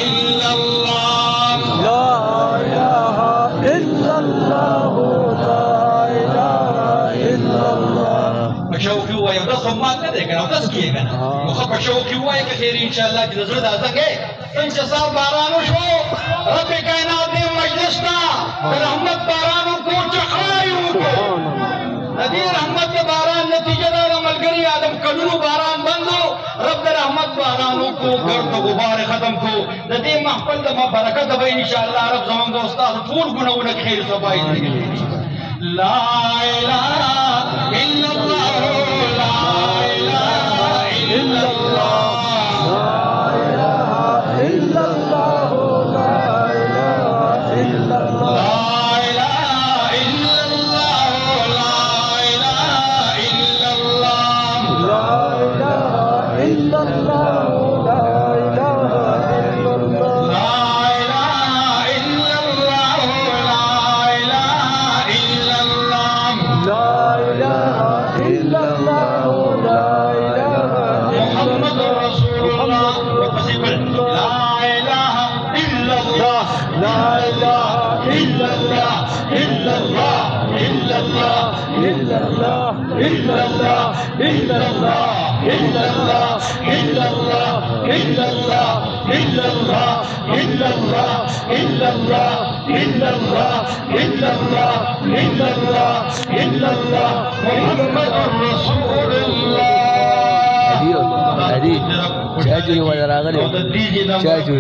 illallah. La ilahe illallah. La ilahe illallah. بشوق هو يوضع ما كده كنا وضع سكيه كنا وخب بشوق هو يكثير إن شاء الله كده زود هذا إن شاء الله بارانو شو رب كائنات ने मजलिसना रहमत बारानों को चखायूं को नदी रहमत के बारान नतीजेदार अमलगरी आदम कलू बारान बंदो रब रहमत बारानों को गर्द गुबार खत्म को नदी महफल दमा बरकत दबे इंशाअल्लाह रब जमान दोस्ता फूल गुना उन खैर सबाई ला इलाहा इल्लल्लाह ला इलाहा इल्लल्लाह Saya juga pada raga ni. Saya juga.